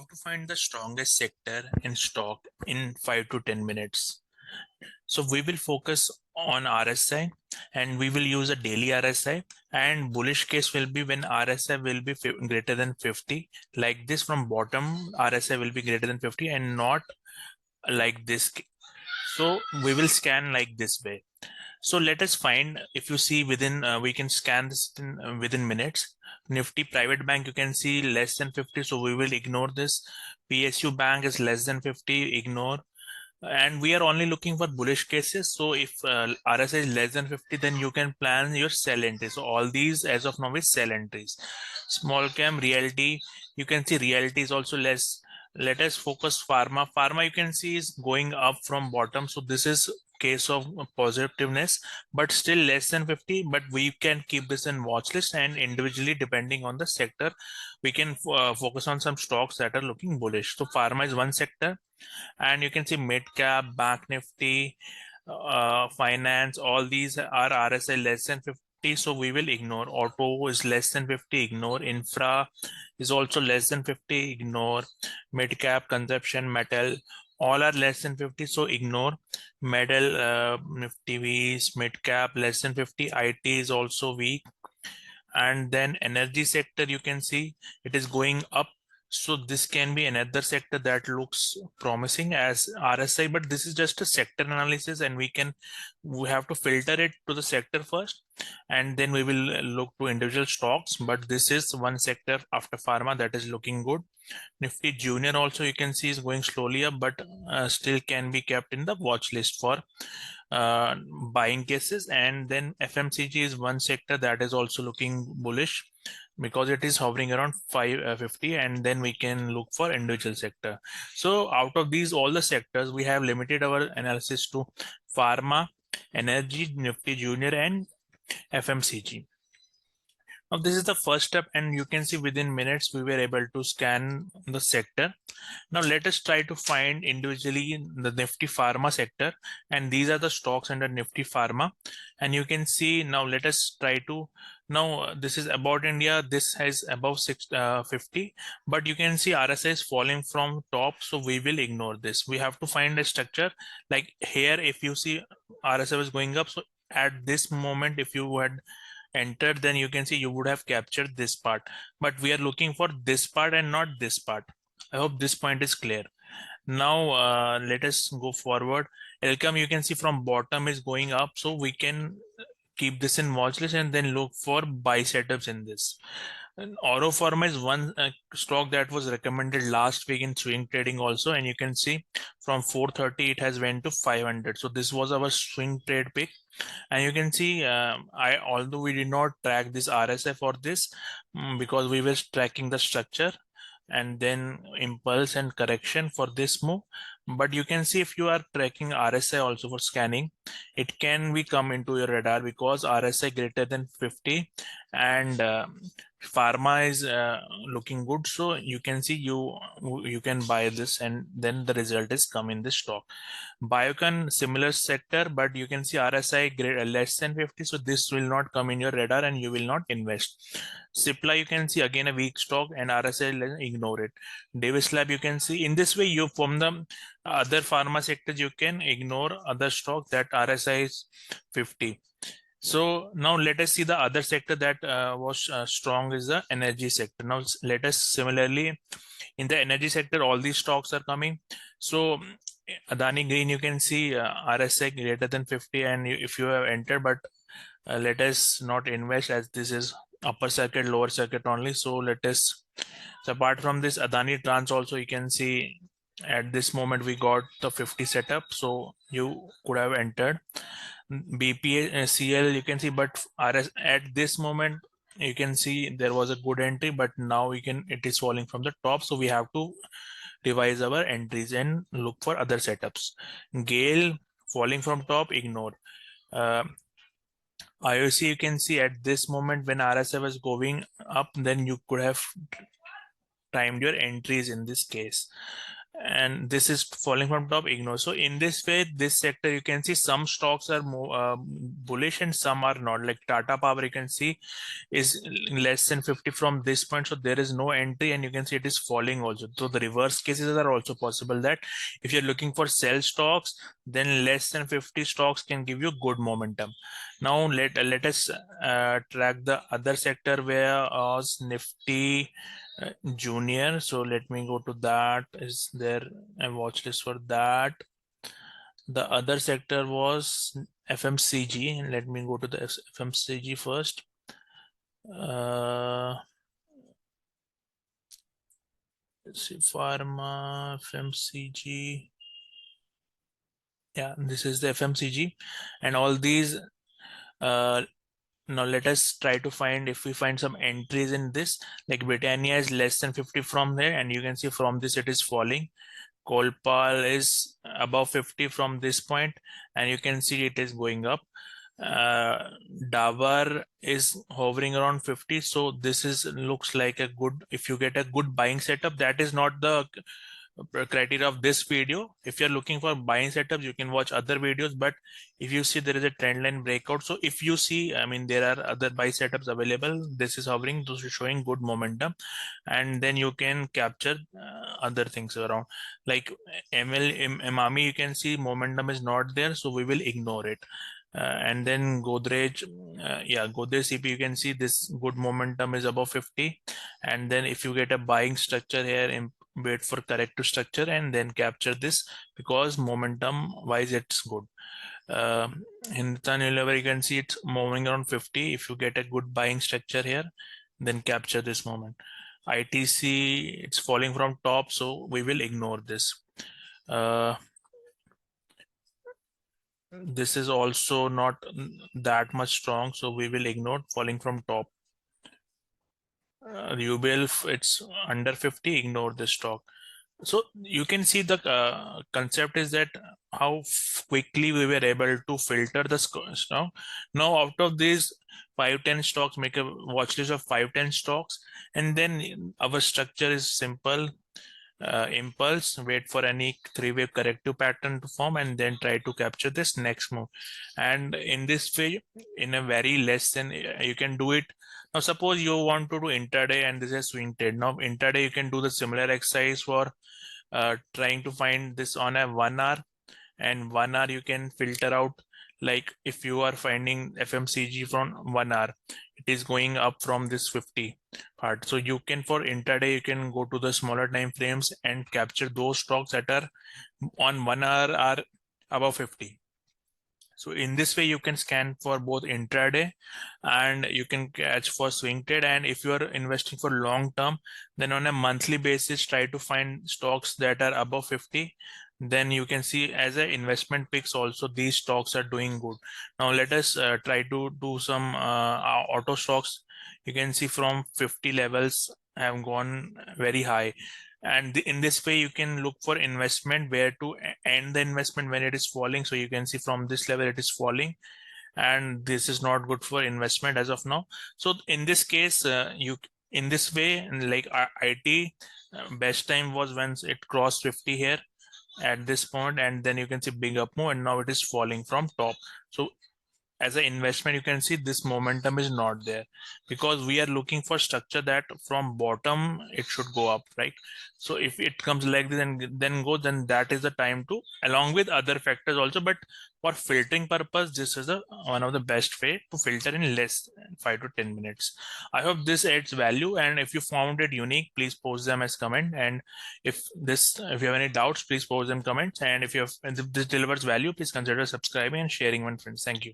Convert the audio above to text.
how to find the strongest sector in stock in 5 to 10 minutes. So we will focus on RSI and we will use a daily RSI, and bullish case will be when RSI will be greater than 50. Like this, from bottom RSI will be greater than 50 and not like this. So we will scan like this way. So let us find, if you see within, we can scan this within minutes. Nifty private bank, you can see less than 50. So we will ignore this. PSU bank is less than 50, ignore. And we are only looking for bullish cases. So if RSI is less than 50, then you can plan your sell entries. So all these as of now is sell entries. Small cap, realty, you can see realty is also less. Let us focus pharma. Pharma you can see is going up from bottom. So this is case of positiveness, but still less than 50. But we can keep this in watch list, and individually depending on the sector, we can focus on some stocks that are looking bullish. So pharma is one sector, and you can see mid cap, bank nifty, finance, all these are RSI less than 50, so we will ignore. Auto is less than 50, ignore. Infra is also less than 50, ignore. Mid cap, consumption, metal, all are less than 50, so ignore. Metal, nifty V's, mid cap less than 50. IT is also weak. And then energy sector, you can see it is going up, so this can be another sector that looks promising as RSI, but this is just a sector analysis, and we have to filter it to the sector first, and then we will look to individual stocks. But this is one sector after pharma that is looking good. Nifty junior also you can see is going slowly up, but still can be kept in the watch list for buying cases. And then FMCG is one sector that is also looking bullish because it is hovering around 550, and then we can look for individual sector. So out of these all the sectors, we have limited our analysis to pharma, energy, Nifty junior, and FMCG. Now this is the first step, and you can see within minutes we were able to scan the sector. Now let us try to find individually the Nifty Pharma sector, and these are the stocks under Nifty Pharma. And you can see, now let us try to, now this is about India, this has above 650, but you can see RSI is falling from top, so we will ignore this. We have to find a structure like here. If you see RSI was going up, so at this moment if you had entered, then you can see you would have captured this part, but we are looking for this part and not this part. I hope this point is clear. Now let us go forward. Elcom, you can see from bottom is going up, so we can keep this in watch list and then look for buy setups in this. And Oro Pharma is one stock that was recommended last week in swing trading also, and you can see from 430 it has went to 500. So this was our swing trade pick, and you can see although we did not track this RSI for this, because we were tracking the structure and then impulse and correction for this move. But you can see if you are tracking RSI also for scanning, it can be come into your radar because RSI greater than 50, and pharma is looking good, so you can see you can buy this, and then the result is come in this stock. Biocon, similar sector, but you can see RSI less than 50, so this will not come in your radar and you will not invest. Cipla, you can see again a weak stock and RSI, ignore it. Davis Lab, you can see in this way you, from the other pharma sectors, you can ignore other stock that RSI is 50. So now let us see the other sector that was strong is the energy sector. Now let us similarly, in the energy sector, all these stocks are coming. So Adani Green, you can see RSI greater than 50, and if you have entered, but let us not invest as this is upper circuit, lower circuit only. So let us, so apart from this Adani Trans also, you can see at this moment we got the 50 setup, so you could have entered. BPCL, you can see, but RS at this moment you can see there was a good entry, but now it is falling from the top, so we have to revise our entries and look for other setups. Gale falling from top, ignore. IOC, you can see at this moment when RSI was going up, then you could have timed your entries in this case. and this is falling from top, ignore. So in this way, this sector, you can see some stocks are more bullish and some are not. Like Tata Power, you can see is less than 50 from this point, so there is no entry, and you can see it is falling also. So the reverse cases are also possible, that if you're looking for sell stocks, then less than 50 stocks can give you good momentum. Now let us track the other sector where Nifty Junior. So let me go to that. Is there a watch list for that? The other sector was FMCG. Let me go to the FMCG first. Let's see, pharma, FMCG. Yeah, this is the FMCG, and all these. Now let us try to find if we find some entries in this. Like Britannia is less than 50 from there, and you can see from this it is falling. Colpal is above 50 from this point, and you can see it is going up. Dabar is hovering around 50, so this is looks like a good, if you get a good buying setup. That is not the criteria of this video. If you're looking for buying setups, you can watch other videos, but if you see there is a trend line breakout, so if you see, I mean, there are other buy setups available. This is hovering, this is showing good momentum, and then you can capture other things around. Like Emami, you can see momentum is not there, so we will ignore it. And then Godrej, Godrej CP, you can see this good momentum is above 50. And then if you get a buying structure here, wait for corrective structure and then capture this, because momentum wise it's good. Hindustan Unilever, you can see it's moving around 50. If you get a good buying structure here, then capture this moment. ITC, it's falling from top, so we will ignore this. This is also not that much strong, so we will ignore, falling from top. UBL, it's under 50, ignore this stock. So you can see the concept is that how quickly we were able to filter the stock. Now out of these 5-10 stocks, make a watch list of 5-10 stocks, and then our structure is simple. Impulse, wait for any three-wave corrective pattern to form, and then try to capture this next move. And in this way, in a very less than, you can do it. Now suppose you want to do intraday and this is swing trade. Now intraday you can do the similar exercise for trying to find this on a 1 hour, and 1 hour you can filter out. Like if you are finding FMCG from 1 hour, it is going up from this 50 part, so you can, for intraday, you can go to the smaller time frames and capture those stocks that are on 1 hour are above 50. So in this way, you can scan for both intraday and you can catch for swing trade. And if you are investing for long term, then on a monthly basis, try to find stocks that are above 50. Then you can see as an investment picks also, these stocks are doing good. Now let us try to do some auto stocks. You can see from 50 levels have gone very high, and in this way you can look for investment where to end the investment when it is falling. So you can see from this level it is falling, and this is not good for investment as of now. So in this case, you in this way, like IT, best time was when it crossed 50 here at this point, and then you can see big up move, and now it is falling from top. So as an investment, you can see this momentum is not there, because we are looking for structure that from bottom it should go up, right? So if it comes like this and then go, then that is the time to, along with other factors also, but for filtering purpose, this is one of the best way to filter in less than 5 to 10 minutes. I hope this adds value, and if you found it unique, please post them as comment. And if you have any doubts, please post them comments. And if this delivers value, please consider subscribing and sharing with friends. Thank you.